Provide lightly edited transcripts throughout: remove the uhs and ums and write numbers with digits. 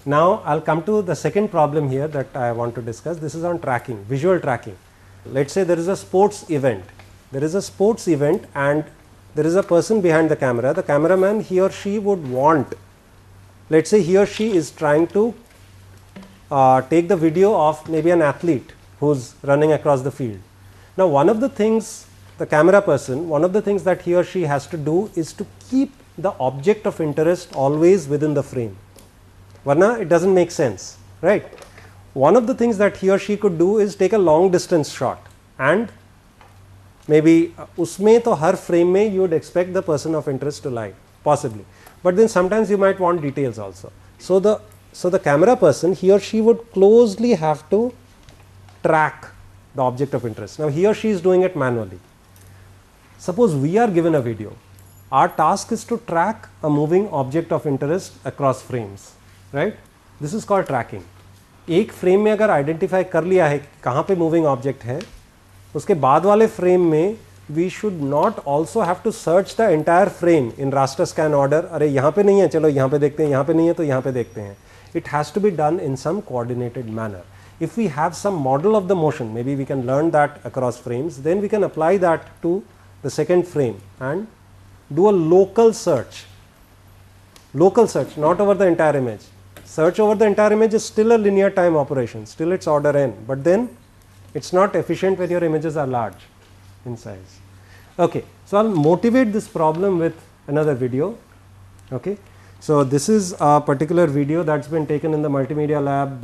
Now I'll come to the second problem here that I want to discuss. This is on tracking, visual tracking. Let's say there is a sports event. There is a sports event and there is a person behind the camera. The cameraman, he or she would want, let's say he or she is trying to take the video of maybe an athlete who's running across the field. Now one of the things, the camera person, one of the things that he or she has to do is to keep the object of interest always within the frame. Varna, it doesn't make sense, right? One of the things that he or she could do is take a long distance shot and maybe usme to har frame mein you would expect the person of interest to lie, possibly. But then sometimes you might want details also. So the camera person, he or she would closely have to track the object of interest. Now he or she is doing it manually. Suppose we are given a video. Our task is to track a moving object of interest across frames, right? This is called tracking. एक frame में अगर identify कर लिया है कहाँ पे moving object है, उसके बाद वाले फ्रेम में we should not also have to search the entire frame in raster scan order. अरे यहाँ पे नहीं है, चलो यहाँ पे देखते हैं, यहाँ पे नहीं है तो यहाँ पे देखते हैं. It has to be done in some coordinated manner. If we have some model of the motion, maybe we can learn that across frames, then we can apply that to the second frame and do a local search. Local search, not over the entire image. Search over the entire image is still a linear time operation, still it's order n, but then it's not efficient when your images are large in size. Okay, so I'll motivate this problem with another video. Okay, so this is a particular video that's been taken in the multimedia lab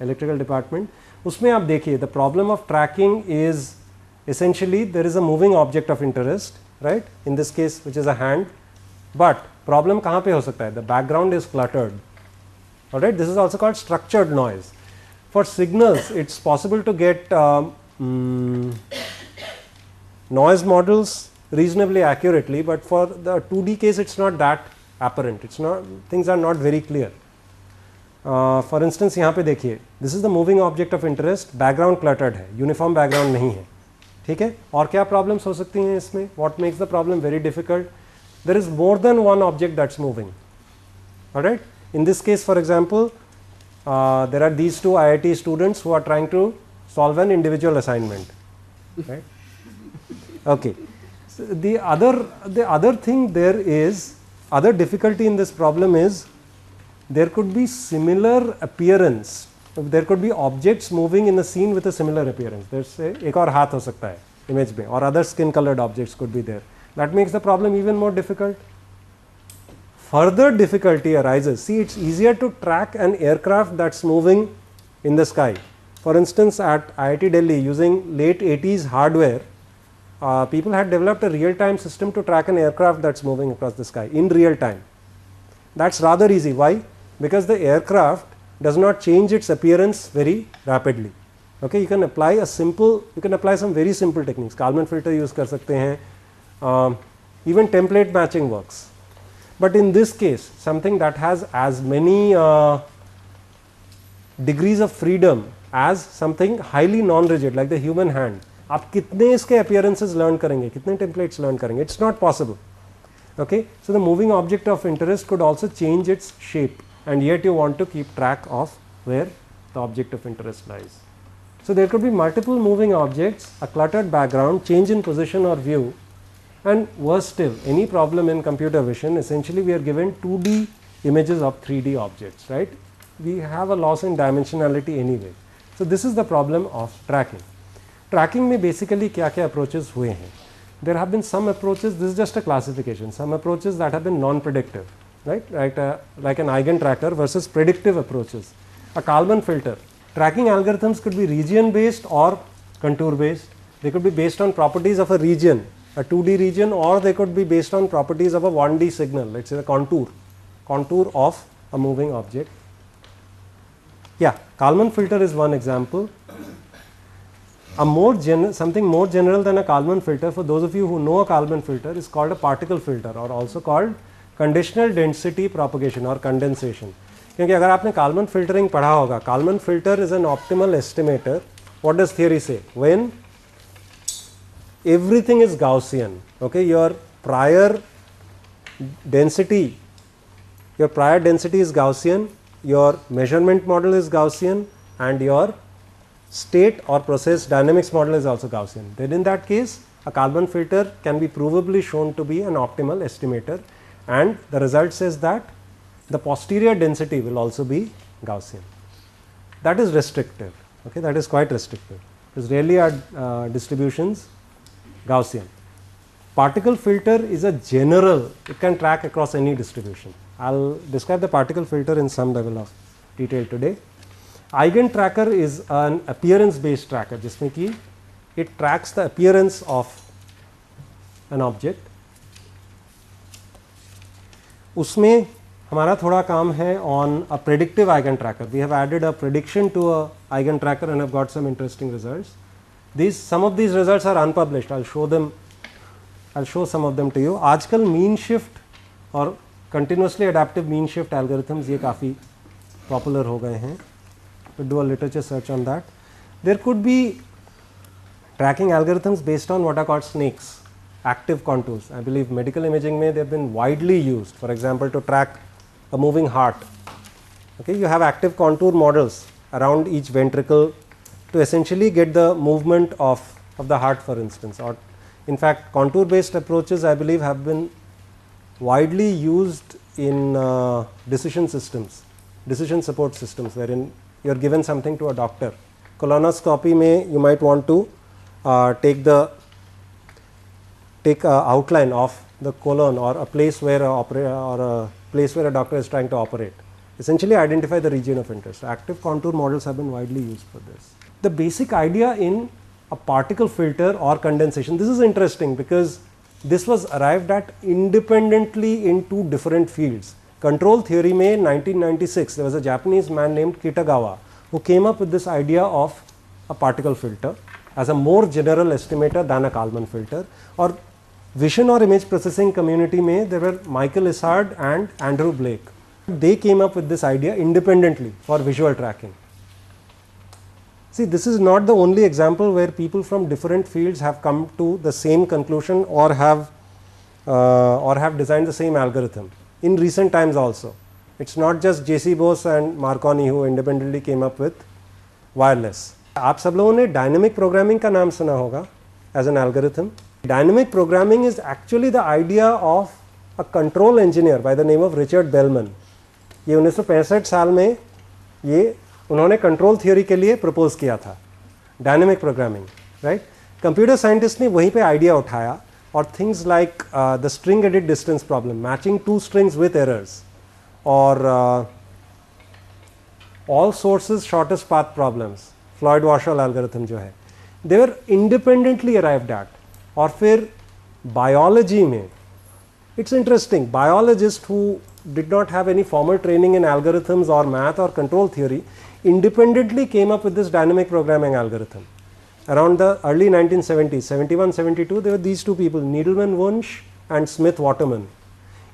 electrical department. उसमें आप देखिए, the problem of tracking is essentially there is a moving object of interest, right? In this case, which is a hand, but problem कहाँ पे हो सकता है? The background is cluttered. Alright, this is also called structured noise. For signals, it's possible to get noise models reasonably accurately, but for the 2D case, it's not that apparent. It's not, things are not very clear. For instance, यहाँ पे देखिए, this is the moving object of interest, background cluttered है, uniform background नहीं है, ठीक है? और क्या problems हो सकती हैं इसमें? What makes the problem very difficult? There is more than one object that's moving. Alright. In this case, for example, there are these two IIT students who are trying to solve an individual assignment, right? Okay. So the other thing there is, other difficulty in this problem is there could be similar appearance. There could be objects moving in the scene with a similar appearance. There's एक और हाथ हो सकता है image में, or other skin colored objects could be there. That makes the problem even more difficult. Further difficulty arises. See, it's easier to track an aircraft that's moving in the sky. For instance, at IIT Delhi, using late 80s hardware, people had developed a real-time system to track an aircraft that's moving across the sky in real time. That's rather easy. Why? Because the aircraft does not change its appearance very rapidly. Okay, you can apply some very simple techniques. Kalman filter use कर सकते हैं. Even template matching works. But in this case, something that has as many degrees of freedom as something highly non-rigid like the human hand, आप कितने इसके appearances learn करेंगे, कितने templates learn करेंगे? It's not possible. Okay, so the moving object of interest could also change its shape, and yet you want to keep track of where the object of interest lies. So there could be multiple moving objects, a cluttered background, change in position or view. And worse still, any problem in computer vision, essentially we are given 2D images of 3D objects, right? We have a loss in dimensionality anyway. So this is the problem of tracking. Tracking में basically क्या-क्या approaches हुए हैं? There have been some approaches, this is just a classification, some approaches that have been non-predictive, right? Like an eigen tracker versus predictive approaches. A Kalman filter. Tracking algorithms could be region based or contour based. They could be based on properties of a region, a 2D region, or they could be based on properties of a 1D signal, let's say the contour of a moving object. Yeah, Kalman filter is one example. Something more general than a Kalman filter, for those of you who know a Kalman filter, is called a particle filter, or also called conditional density propagation or condensation. क्योंकि अगर आपने Kalman filtering पढ़ा होगा, Kalman filter is an optimal estimator. What does theory say? When everything is Gaussian, okay, your prior density is Gaussian, your measurement model is Gaussian and your state or process dynamics model is also Gaussian. Then in that case, a Kalman filter can be provably shown to be an optimal estimator, and the result says that the posterior density will also be Gaussian. That is restrictive, okay, that is quite restrictive, because rarely are distributions Gaussian. Particle filter is a general, it can track across any distribution. I will describe the particle filter in some level of detail today. Eigen tracker is an appearance based tracker, जिसमें कि it tracks the appearance of an object. उसमें हमारा थोड़ा काम है on a predictive eigen tracker. We have added a prediction to a eigen tracker and have got some interesting results. Some of these results are unpublished. I'll show some of them to you. आजकल mean shift और continuously adaptive mean shift algorithms ये काफ़ी popular हो गए हैं. To do a literature search on that. There could be tracking algorithms based on what are called snakes, active contours. I believe medical imaging may they have been widely used. For example, to track a moving heart. Okay, you have active contour models around each ventricle to essentially get the movement of the heart, for instance. Or in fact, contour based approaches I believe have been widely used in decision systems, decision support systems, wherein you are given something to a doctor. Colonoscopy may you might want to take a outline of the colon or a place where a doctor is trying to operate. Essentially identify the region of interest. So active contour models have been widely used for this. The basic idea in a particle filter or condensation, this is interesting because this was arrived at independently in two different fields. Control theory में 1996 there was a Japanese man named Kitagawa who came up with this idea of a particle filter as a more general estimator than a Kalman filter. Or vision or image processing community में there were Michael Isard and Andrew Blake. They came up with this idea independently for visual tracking. See, this is not the only example where people from different fields have come to the same conclusion or have designed the same algorithm. In recent times also, it's not just J.C. Bose and Marconi who independently came up with wireless. आप सब लोगों ने dynamic programming का नाम सुना होगा as an algorithm. Dynamic programming is actually the idea of a control engineer by the name of Richard Bellman. ये 1965 साल में ये उन्होंने कंट्रोल थियोरी के लिए प्रपोज किया था, dynamic programming, right. Computer scientist ने वहीं पे आइडिया उठाया और things like the string edit distance problem, matching two strings with errors, और all sources shortest path problems, Floyd Warshall algorithm जो है, they were independently arrived at. और फिर बायोलॉजी में it's interesting, biologist who did not have any formal training in algorithms or math or control theory independently came up with this dynamic programming algorithm. Around the early 1970s, 71, 72, there were these two people, Needleman Wunsch and Smith Waterman.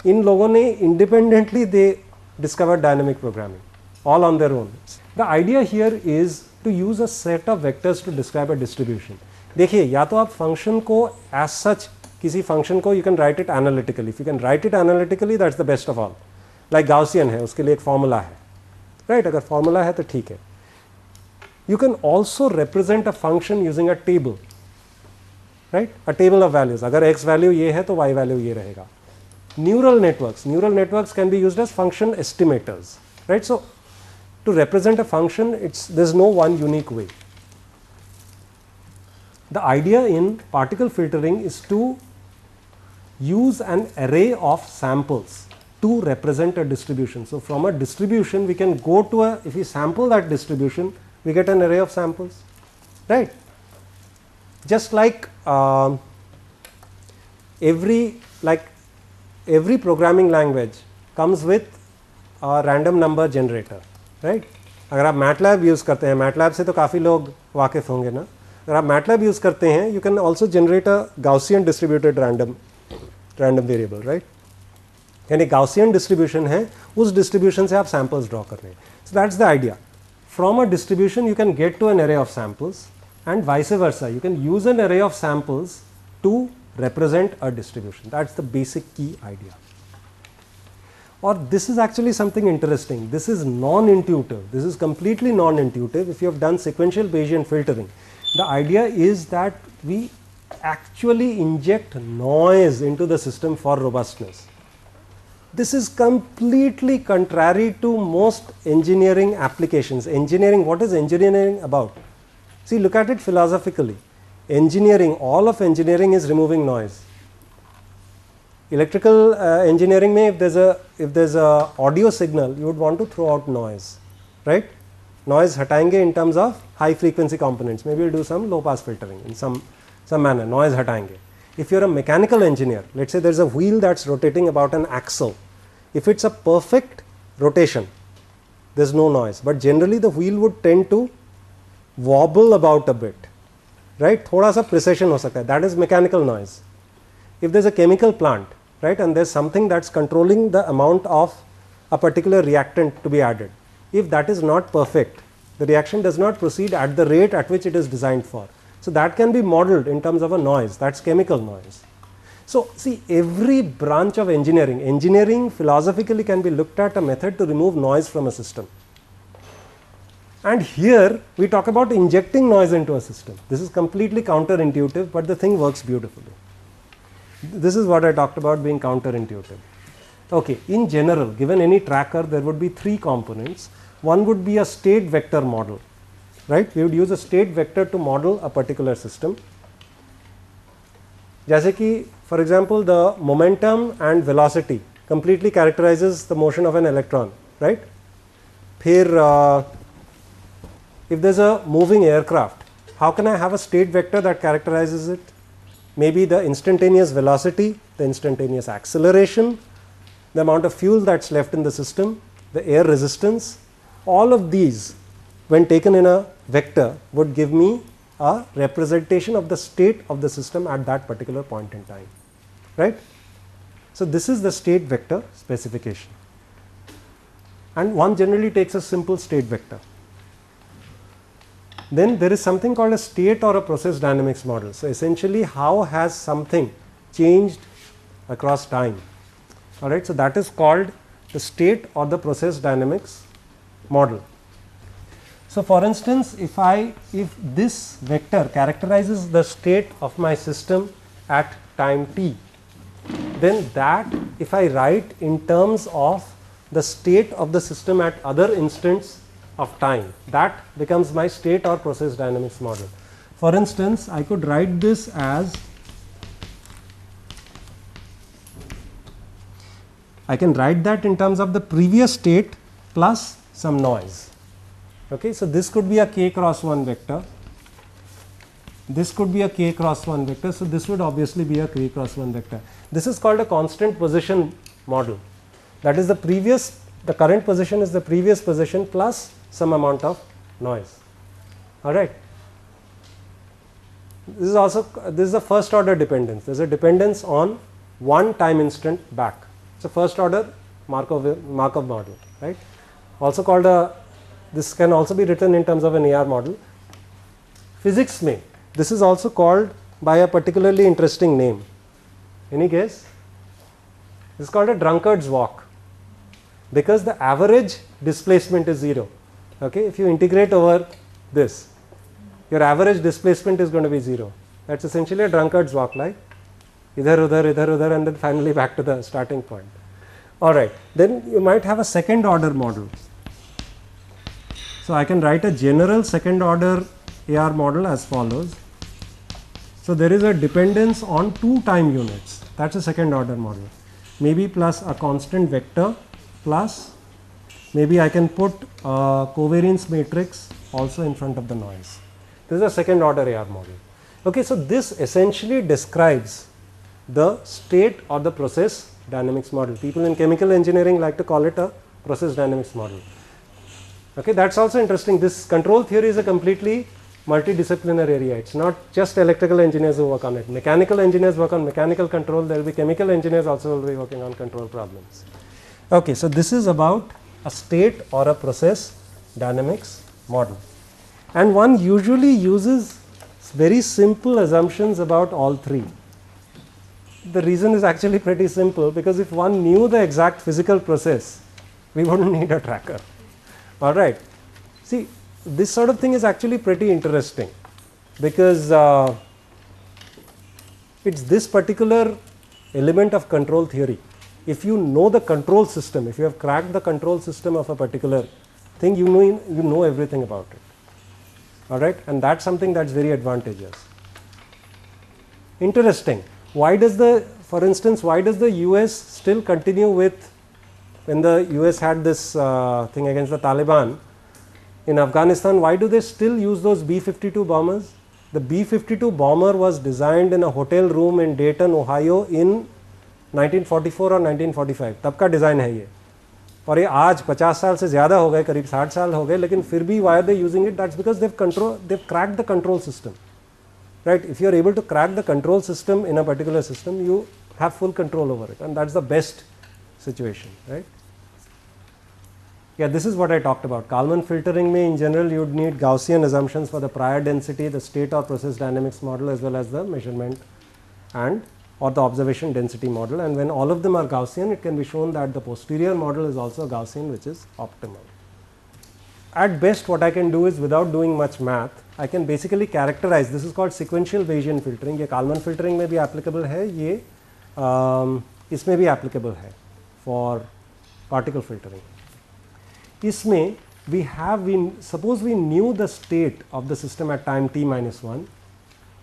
In लोगों ने independently they discovered dynamic programming all on their own. The idea here is to use a set of vectors to describe a distribution. देखिए, या तो आप function को as such किसी function को you can write it analytically. If you can write it analytically that's the best of all. Like Gaussian है, उसके लिए एक फॉर्मूला है, राइट. अगर फॉर्मूला है तो ठीक है. You can also represent a function using a table, right, a table of values. अगर एक्स वैल्यू ये है तो वाई वैल्यू ये रहेगा. Neural networks can be used as function estimators, right. So to represent a function there is no one unique way. The idea in particle filtering is to use an array of samples to represent a distribution. So, from a distribution we can go to if we sample that distribution we get an array of samples, right. Just like every programming language comes with a random number generator, right. अगर आप MATLAB use करते हैं, MATLAB से तो काफ़ी लोग वाकिफ़ होंगे ना. अगर आप MATLAB यूज़ करते हैं you can also generate a Gaussian distributed random variable, right. यानी गाउसियन डिस्ट्रीब्यूशन है, उस डिस्ट्रीब्यूशन से आप सैम्पल्स ड्रॉ कर रहे हैं. So that's the idea. From a distribution you can get to an array of samples and vice versa. You can use an array of samples to represent a distribution. That's the basic key idea. Or this is actually something interesting. This is non-intuitive. This is completely non-intuitive. If you have done sequential Bayesian filtering, the idea is that we actually inject noise into the system for robustness. This is completely contrary to most engineering applications. Engineering, what is engineering about? See, look at it philosophically. Engineering, all of engineering is removing noise. Electrical engineering mein, if there's a audio signal, you would want to throw out noise, right? Noise hatayenge in terms of high frequency components. Maybe we'll do some low pass filtering in some manner, noise hatayenge. If you're a mechanical engineer, let's say there's a wheel that's rotating about an axle. If it's a perfect rotation, there's no noise, but generally the wheel would tend to wobble about a bit, right? Thoda sa precession ho sakta hai. That is mechanical noise. If there's a chemical plant, right, and there's something that's controlling the amount of a particular reactant to be added, if that is not perfect, the reaction does not proceed at the rate at which it is designed for. So that can be modeled in terms of a noise, that's chemical noise. So see, every branch of engineering philosophically can be looked at a method to remove noise from a system. And here we talk about injecting noise into a system. This is completely counterintuitive, but the thing works beautifully. This is what I talked about being counterintuitive. Okay, in general, given any tracker, there would be three components. One would be a state vector model, right? We would use a state vector to model a particular system. Jaise ki, for example, the momentum and velocity completely characterizes the motion of an electron, right? Phir, if there's a moving aircraft, how can I have a state vector that characterizes it? Maybe the instantaneous velocity, the instantaneous acceleration, the amount of fuel that's left in the system, the air resistance, all of these when taken in a vector would give me a representation of the state of the system at that particular point in time, right? So this is the state vector specification, and one generally takes a simple state vector. Then there is something called a state or a process dynamics model. So essentially, how has something changed across time? All right, so that is called the state or the process dynamics model. So for instance, if this vector characterizes the state of my system at time t, then that if I write in terms of the state of the system at other instants of time, that becomes my state or process dynamics model. For instance, I could write this as, I can write that in terms of the previous state plus some noise. Okay, so this could be a k cross 1 vector, this could be a k cross 1 vector, so this would obviously be a k cross 1 vector. This is called a constant position model. That is the current position is the previous position plus some amount of noise. All right. This is a first order dependence. There is a dependence on one time instant back. It's a first order Markov model, right? Also called this can also be written in terms of an AR model. Physics mein, this is also called by a particularly interesting name. Any guess? This is called a drunkard's walk, because the average displacement is 0. Okay, if you integrate over this, your average displacement is going to be 0. That's essentially a drunkard's walk, like idhar udhar and then finally back to the starting point. All right, then you might have a second order model. So I can write a general second order AR model as follows. So there is a dependence on two time units. That's a second order model. Maybe plus a constant vector plus maybe I can put a covariance matrix also in front of the noise. This is a second order AR model. Okay, so this essentially describes the state or the process dynamics model. People in chemical engineering like to call it a process dynamics model. Okay, that's also interesting. This control theory is a completely multidisciplinary area. It's not just electrical engineers who work on it. Mechanical engineers work on mechanical control. There will be chemical engineers also will be working on control problems. Okay, so this is about a state or a process dynamics model, and one usually uses very simple assumptions about all three. The reason is actually pretty simple, because if one knew the exact physical process, we wouldn't need a tracker. All right. See, this sort of thing is actually pretty interesting, because it's this particular element of control theory. If you know the control system, if you have cracked the control system of a particular thing, you know everything about it. All right, and that's something that's very advantageous. Interesting. Why does for instance, why does the US still continue with, when the US had this thing against the Taliban in Afghanistan, why do they still use those B-52 bombers? The B-52 bomber was designed in a hotel room in Dayton, Ohio in 1944 or 1945. तब का design है ये, और ये आज 50 साल से ज़्यादा हो गए, करीब 60 साल हो गए, लेकिन फिर भी why are they using it? That's because they've cracked the control system. Right? If you are able to crack the control system in a particular system, you have full control over it, and that's the best situation, right? Yeah, this is what I talked about. Kalman filtering in general, you would need Gaussian assumptions for the prior density, the state or process dynamics model, as well as the measurement and or the observation density model, and when all of them are Gaussian, it can be shown that the posterior model is also Gaussian, which is optimal. At best, what I can do is, without doing much math, I can basically characterize. This is called sequential Bayesian filtering. ये Kalman filtering में भी applicable है, ये इसमें भी applicable है for particle filtering. इसमें suppose we knew the state of the system at time t minus 1.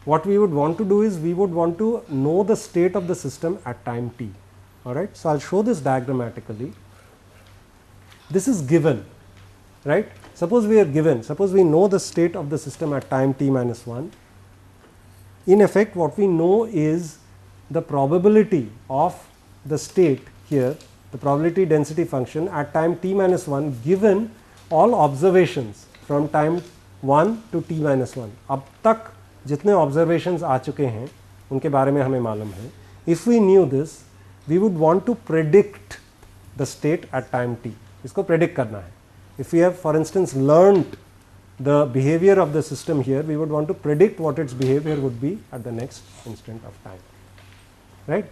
What we would want to do is, we would want to know the state of the system at time t. All right. So I'll show this diagrammatically. This is given. Right? Suppose we are given, suppose we know the state of the system at time t minus 1. In effect, what we know is the probability of the state here, the probability density function at time t minus 1, given all observations from time 1 to t minus 1. अब तक जितने observations आ चुके हैं उनके बारे में हमें मालूम है. If we knew this, we would want to predict the state at time t. इसको predict करना है. If we have, for instance, learned the behavior of the system here, we would want to predict what its behavior would be at the next instant of time. Right?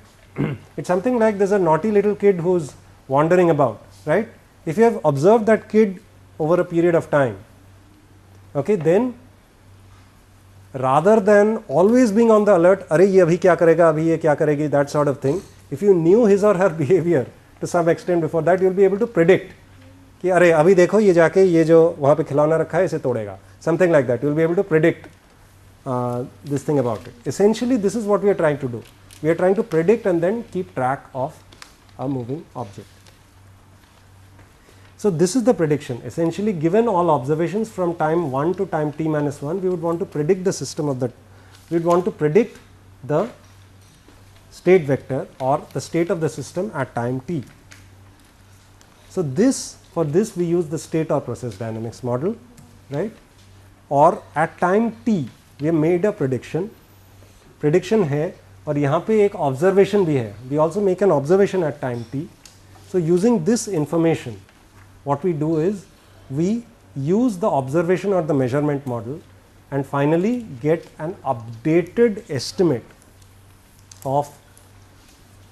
It's something like there's a naughty little kid who's wandering about. Right? If you have observed that kid over a period of time, okay, then rather than always being on the alert, अरे ये अभी क्या करेगा, अभी ये क्या करेगी, that sort of thing, if you knew his or her behavior to some extent before that, you will be able to predict कि अरे अभी देखो ये जाके ये जो वहाँ पे खिलौना रखा है इसे तोड़ेगा, something like that. You will be able to predict this thing about it. Essentially, this is what we are trying to do. We are trying to predict and then keep track of a moving object. So this is the prediction. Essentially, given all observations from time 1 to time t minus 1, we would want to predict the system of the, we would want to predict the state vector or the state of the system at time t. So this, for this we use the state or process dynamics model, right? Or at time t we have made a prediction है और यहाँ पे एक observation भी है. We also make an observation at time t. So using this information, what we do is we use the observation or the measurement model and finally get an updated estimate of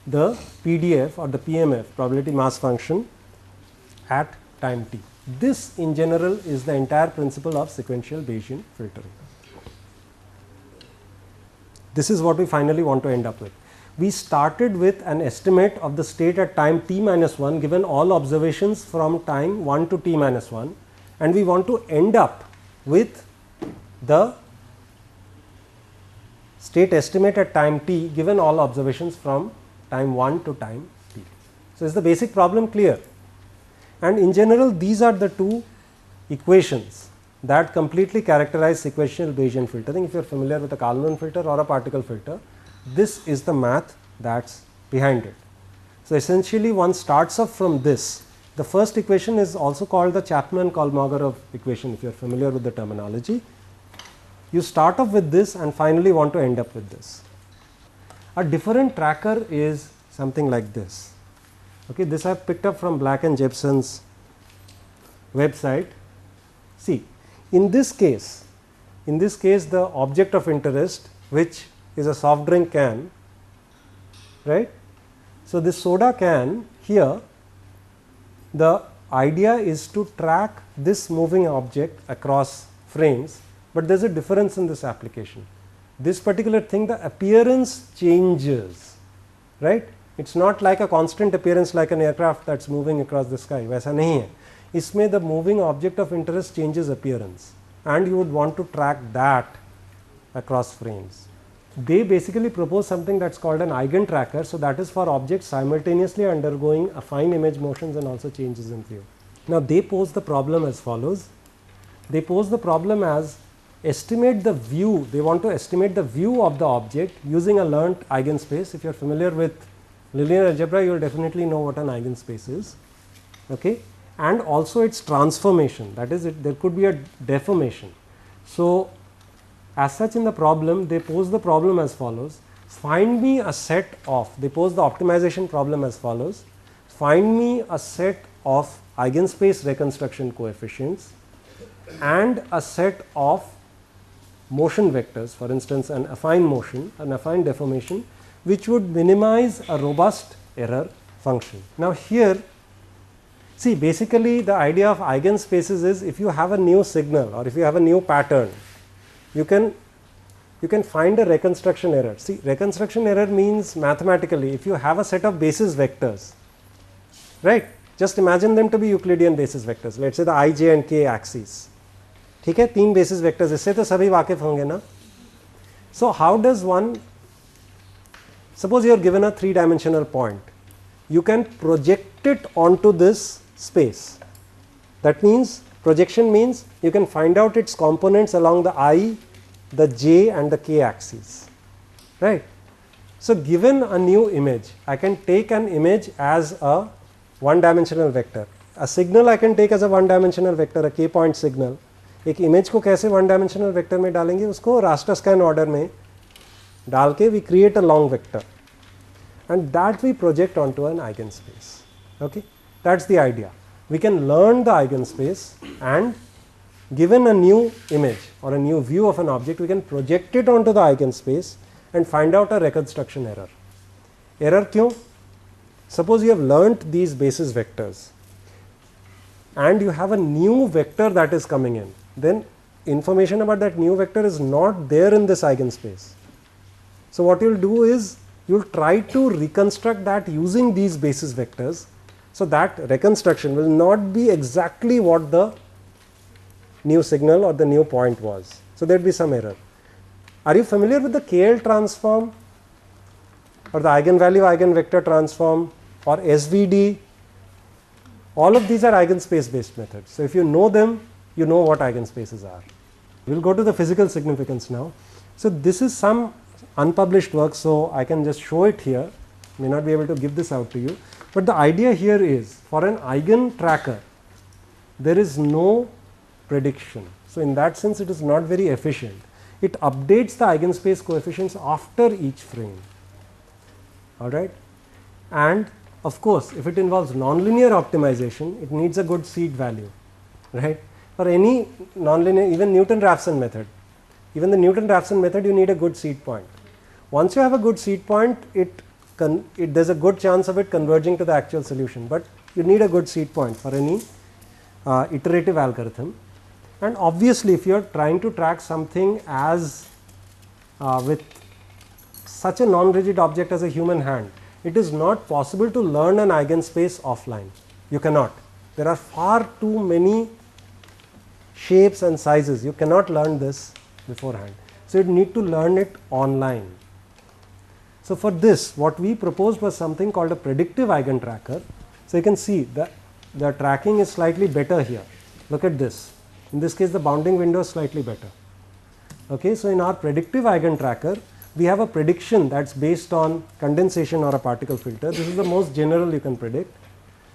the PDF or the PMF, probability mass function, at time t. This in general is the entire principle of sequential Bayesian filtering. This is what we finally want to end up with. We started with an estimate of the state at time t minus 1 given all observations from time 1 to t minus 1, and we want to end up with the state estimate at time t given all observations from time 1 to time t. So, is the basic problem clear? And in general, these are the two equations that completely characterize sequential Bayesian filtering. If you are familiar with a Kalman filter or a particle filter, this is the math that's behind it. So, essentially one starts off from this. The first equation is also called the Chapman-Kolmogorov equation, if you are familiar with the terminology. You start off with this and finally want to end up with this. A different tracker is something like this. Okay, this I have picked up from Black and Jepson's website. See, in this case the object of interest, which is a soft drink can, right. So, this soda can here, the idea is to track this moving object across frames, but there is a difference in this application. This particular thing, the appearance changes, right. It is not like a constant appearance like an aircraft that is moving across the sky, वैसा नहीं है. इसमें the moving object of interest changes appearance, and you would want to track that across frames. They basically propose something that is called an eigen tracker. So, that is for objects simultaneously undergoing affine image motions and also changes in view. Now, they pose the problem as follows. They pose the problem as estimate the view, they want to estimate the view of the object using a learnt eigenspace. If you are familiar with linear algebra, you will definitely know what an eigenspace is, okay, and also its transformation, that is there could be a deformation. So, as such in the problem, they pose the problem as follows: find me a set of, they pose the optimization problem as follows: find me a set of eigenspace reconstruction coefficients and a set of motion vectors, for instance an affine motion, an affine deformation, which would minimize a robust error function. Now, here see, basically the idea of eigenspaces is, if you have a new signal or if you have a new pattern, you can find a reconstruction error. See, reconstruction error means mathematically, if you have a set of basis vectors, right, just imagine them to be Euclidean basis vectors, let us say the I, j and k axes, ठीक है, 3 basis vectors, इससे तो सभी वाकिफ होंगे ना. So, how does one, suppose you are given a 3-dimensional point, you can project it onto this space. That means, projection means you can find out its components along the I, the j and the k axes, right. So, given a new image, I can take an image as a 1-dimensional vector. A signal I can take as a 1-dimensional vector, a k point signal. एक image को कैसे 1-dimensional vector में डालेंगे, उसको raster scan order में डाल के we create a long vector and that we project onto an eigenspace. Okay, that is the idea. We can learn the eigenspace, and given a new image or a new view of an object, we can project it onto the eigenspace and find out a reconstruction error. Error क्यों? Suppose you have learnt these basis vectors and you have a new vector that is coming in, then information about that new vector is not there in this eigenspace. So, what you will do is you will try to reconstruct that using these basis vectors. So, that reconstruction will not be exactly what the new signal or the new point was. So, there will be some error. Are you familiar with the KL transform or the eigenvalue eigenvector transform or SVD? All of these are eigenspace based methods. So, if you know them, you know what eigenspaces are. We will go to the physical significance now. So, this is some unpublished work, so I can just show it here, may not be able to give this out to you, but the idea here is for an eigen tracker there is no prediction. So, in that sense it is not very efficient. It updates the eigenspace coefficients after each frame, alright, and of course, if it involves nonlinear optimization, it needs a good seed value, right. For any nonlinear, even Newton-Raphson method, even the Newton-Raphson method, you need a good seed point. Once you have a good seed point, there is a good chance of it converging to the actual solution, but you need a good seed point for any iterative algorithm. And obviously, if you are trying to track something as with such a non-rigid object as a human hand, it is not possible to learn an eigenspace offline. You cannot. There are far too many shapes and sizes. You cannot learn this beforehand. So, you need to learn it online. So, for this what we proposed was something called a predictive eigen tracker. So, you can see that the tracking is slightly better here. Look at this. In this case the bounding window is slightly better. Okay. So, in our predictive eigen tracker we have a prediction that is based on condensation or a particle filter. This is the most general you can predict.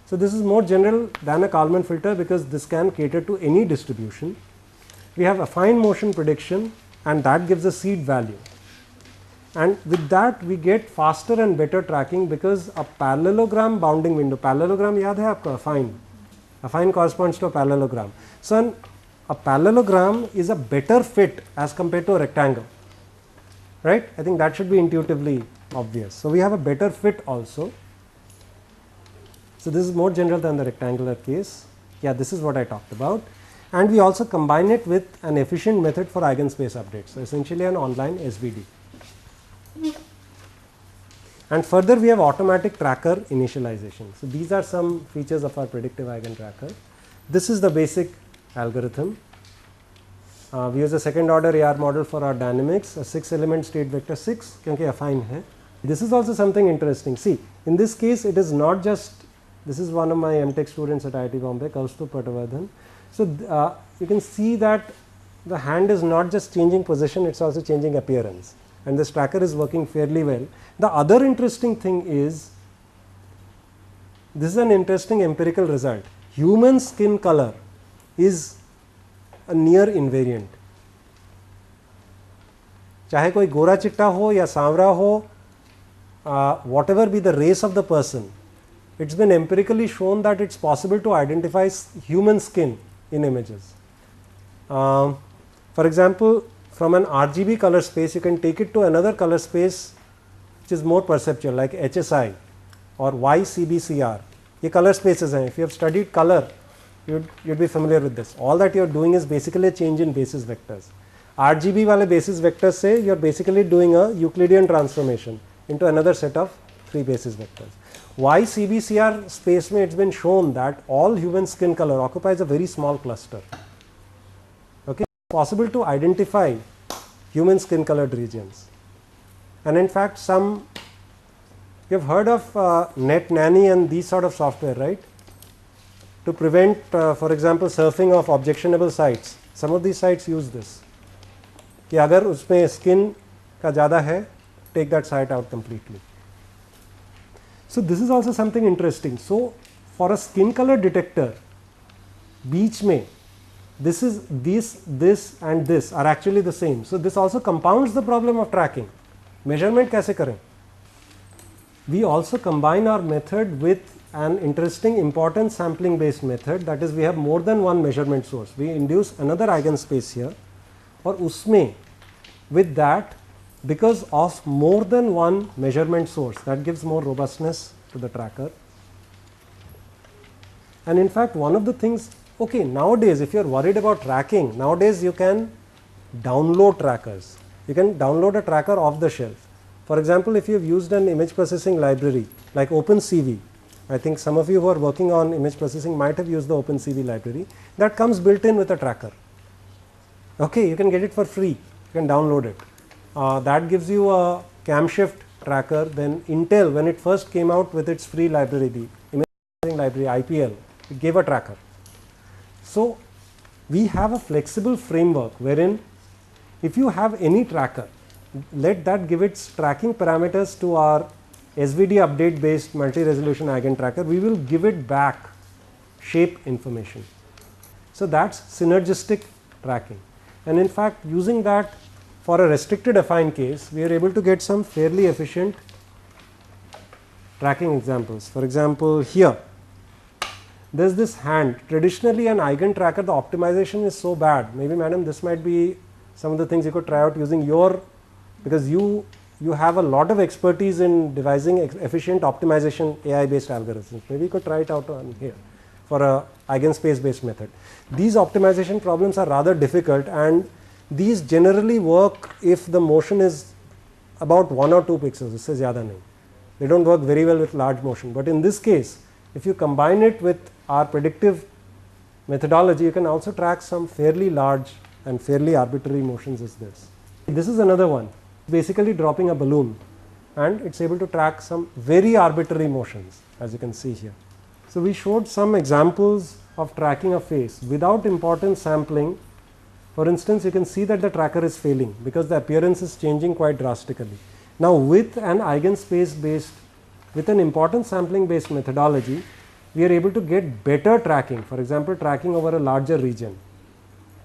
So, this is more general than a Kalman filter because this can cater to any distribution. We have affine motion prediction and that gives a seed value, and with that we get faster and better tracking because a parallelogram bounding window, parallelogram याद है आपको, affine corresponds to a parallelogram. So, a parallelogram is a better fit as compared to a rectangle, right. I think that should be intuitively obvious. So, we have a better fit also. So, this is more general than the rectangular case. Yeah, this is what I talked about, and we also combine it with an efficient method for eigenspace updates. So, essentially an online SVD. And further we have automatic tracker initialization. So, these are some features of our predictive eigen tracker. This is the basic algorithm. We use a second order AR model for our dynamics, a 6 element state vector 6 क्योंकि affine है. This is also something interesting. See, in this case it is not just, this is one of my MTech students at IIT Bombay, Kaustubh Patavardhan. So, you can see that the hand is not just changing position, it is also changing appearance, and this tracker is working fairly well. The other interesting thing is, this is an interesting empirical result. Human skin color is a near invariant. चाहे कोई गोरा चिट्टा हो या सांवरा हो, whatever be the race of the person, it's been empirically shown that it's possible to identify human skin in images. For example, from an RGB color space, you can take it to another color space which is more perceptual, like HSI or YCBCR. ये color spaces हैं. If you have studied color, you'd be familiar with this. All that you're doing is basically a change in basis vectors. RGB वाले basis vectors से you're basically doing a Euclidean transformation into another set of 3 basis vectors. YCBCR space में it's been shown that all human skin color occupies a very small cluster. Okay, it's possible to identify human skin colored regions. And in fact, some, you have heard of Net Nanny and these sort of software, right? To prevent, for example, surfing of objectionable sites. Some of these sites use this. कि अगर उसमें skin का ज़्यादा है, take that site out completely. So, this is also something interesting. So, for a skin color detector, बीच में, this is this and this are actually the same. So, this also compounds the problem of tracking. Measurement कैसे करें? We also combine our method with an interesting importance sampling based method, that is we have more than one measurement source. We induce another eigenspace here, और उसमें with that, because of more than one measurement source, that gives more robustness to the tracker. And in fact, one of the things, okay, nowadays if you are worried about tracking, nowadays you can download trackers. You can download a tracker off the shelf. For example, if you have used an image processing library like OpenCV, I think some of you who are working on image processing might have used the OpenCV library, that comes built in with a tracker. Okay, you can get it for free, you can download it. That gives you a camshift tracker. Then Intel, when it first came out with its free library, the image processing library IPL, it gave a tracker. So, we have a flexible framework wherein if you have any tracker, let that give its tracking parameters to our SVD update based multi-resolution eigen tracker, we will give it back shape information. So, that's synergistic tracking. And in fact, using that for a restricted affine case, we are able to get some fairly efficient tracking examples. For example, here there is this hand. Traditionally an eigen tracker, the optimization is so bad. Maybe madam, this might be some of the things you could try out using your, because you have a lot of expertise in devising efficient optimization AI based algorithms. Maybe you could try it out on here for a eigenspace based method. These optimization problems are rather difficult, and these generally work if the motion is about 1 or 2 pixels. Isse zyada nahi. They don't work very well with large motion, but in this case, if you combine it with our predictive methodology, you can also track some fairly large and fairly arbitrary motions as this. This is another one, basically dropping a balloon, and it's able to track some very arbitrary motions, as you can see here. So, we showed some examples of tracking a face without importance sampling. For instance, you can see that the tracker is failing because the appearance is changing quite drastically. Now, with an eigenspace based, with an importance sampling based methodology, we are able to get better tracking, for example, tracking over a larger region.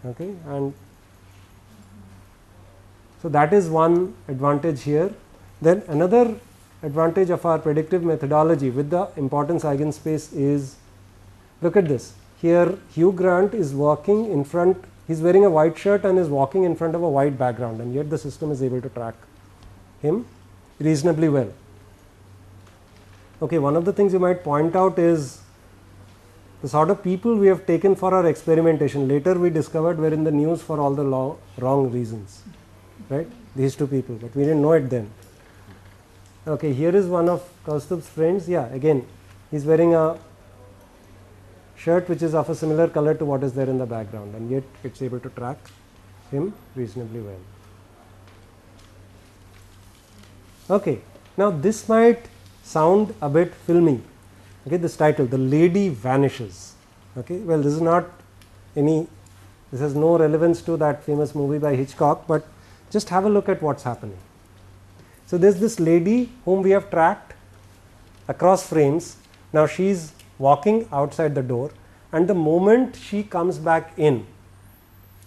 Okay, and so that is one advantage here. Then another advantage of our predictive methodology with the importance eigenspace is, look at this. Here Hugh Grant is walking in front, he is wearing a white shirt and is walking in front of a white background, and yet the system is able to track him. reasonably well. Okay, one of the things you might point out is the sort of people we have taken for our experimentation. Later we discovered were in the news for all the wrong reasons, right? These two people, but we didn't know it then. Okay, here is one of Kaustubh's friends. Yeah, again, he's wearing a shirt which is of a similar color to what is there in the background, and yet it's able to track him reasonably well. Okay, now this might sound a bit filmy. Okay, this title, The Lady Vanishes. Okay, well, this is not any, this has no relevance to that famous movie by Hitchcock, but just have a look at what's happening. So there's this lady whom we have tracked across frames. Now she's walking outside the door, and the moment she comes back in,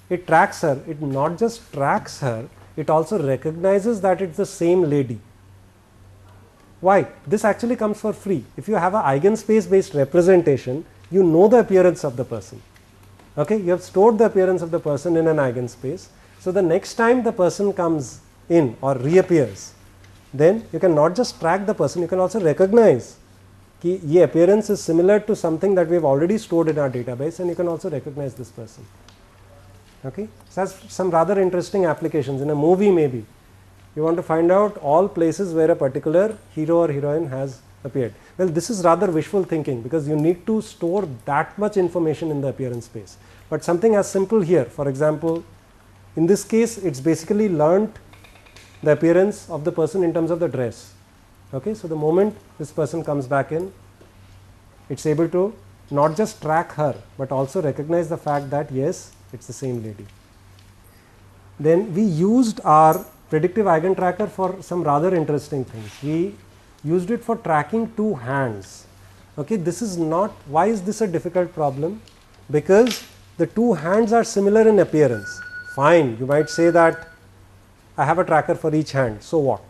it tracks her. It not just tracks her, it also recognizes that it's the same lady. Why? This actually comes for free. If you have an eigenspace based representation, you know the appearance of the person. Okay, you have stored the appearance of the person in an eigenspace. So the next time the person comes in or reappears, then you can not just track the person, you can also recognize कि ये appearance is similar to something that we have already stored in our database, and you can also recognize this person. Okay, so has some rather interesting applications. In a movie, maybe you want to find out all places where a particular hero or heroine has appeared. Well, this is rather wishful thinking, because you need to store that much information in the appearance space. But something as simple here, for example, in this case, it's basically learnt the appearance of the person in terms of the dress. Okay, so the moment this person comes back in, it's able to not just track her, but also recognize the fact that yes, it's the same lady. Then we used our predictive eigentracker for some rather interesting things. We used it for tracking two hands. Okay, this is not, why is this a difficult problem? Because the two hands are similar in appearance. Fine, you might say that I have a tracker for each hand, so what?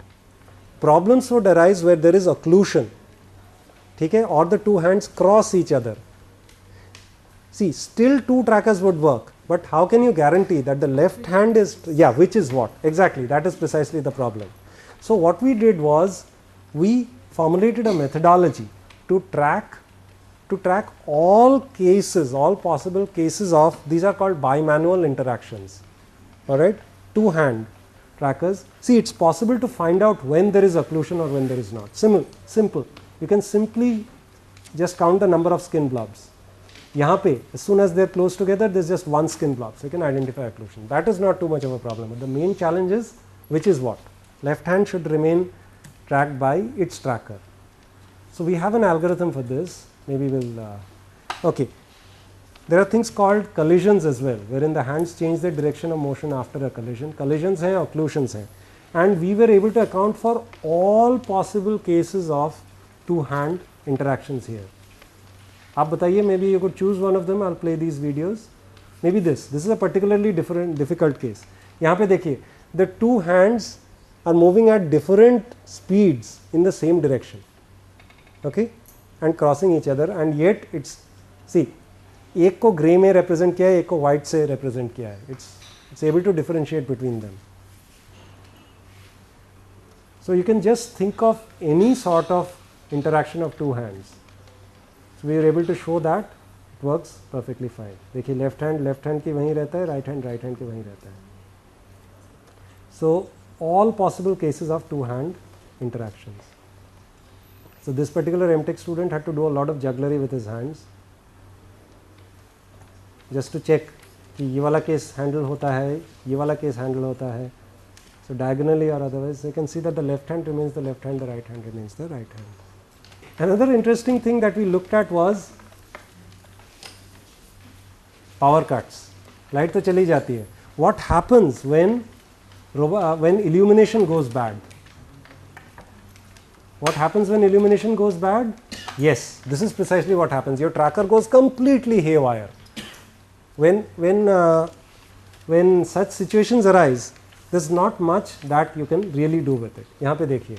Problems would arise where there is occlusion, okay, or the two hands cross each other. See, still two trackers would work, but how can you guarantee that the left hand is, yeah, which is what? Exactly, that is precisely the problem. So what we did was, we formulated a methodology to track all cases, all possible cases of, these are called bimanual interactions, all right, two hand trackers. See, it's possible to find out when there is occlusion or when there is not. Simple. You can simply just count the number of skin blobs. यहाँ पे, as soon as they are close together, there is just one skin blob, so you can identify occlusion. That is not too much of a problem. But the main challenge is, which is what? Left hand should remain tracked by its tracker. So we have an algorithm for this. Maybe we'll. Okay. There are things called collisions as well, wherein the hands change their direction of motion after a collision. Collisions hai, occlusions hai. And we were able to account for all possible cases of two hand interactions here. आप बताइए, maybe you could choose one of them. I'll play these videos. Maybe this is a particularly difficult case. यहाँ पे देखिए, the two hands are moving at different speeds in the same direction, okay, and crossing each other, and yet it's, see, एक को grey में represent किया है, एक को white से represent किया है. It's able to differentiate between them. So you can just think of any sort of interaction of two hands. So we are able to show that it works perfectly fine. देखिए left hand की वहीं रहता है, right hand की वहीं रहता है. So all possible cases of two hand interactions. So this particular MTech student had to do a lot of jugglery with his hands, just to check कि ये वाला केस हैंडल होता है, ये वाला केस हैंडल होता है. So diagonally or otherwise, you can see that the left hand remains the left hand, the right hand remains the right hand. Another interesting thing that we looked at was power cuts. Light तो चली जाती है. What happens when illumination goes bad? What happens when illumination goes bad? Yes, this is precisely what happens. Your tracker goes completely haywire. When such situations arise, there's not much that you can really do with it. यहाँ पे देखिए,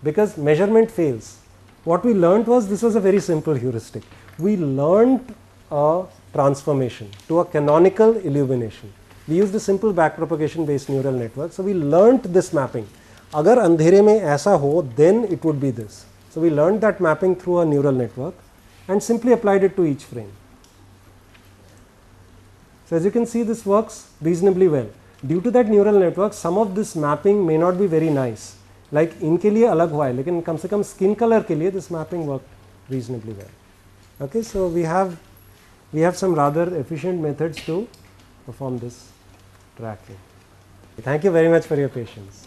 because measurement fails. What we learnt was, this was a very simple heuristic. We learnt a transformation to a canonical illumination. We used a simple backpropagation based neural network. So we learnt this mapping. अगर अंधेरे में ऐसा हो then it would be this. So we learned that mapping through a neural network and simply applied it to each frame. So as you can see, this works reasonably well. Due to that neural network, some of this mapping may not be very nice. Like इनके लिए अलग हुआ है, लेकिन कम से कम skin color के लिए this mapping worked reasonably well. Okay, so we have some rather efficient methods to perform this tracking. Thank you very much for your patience.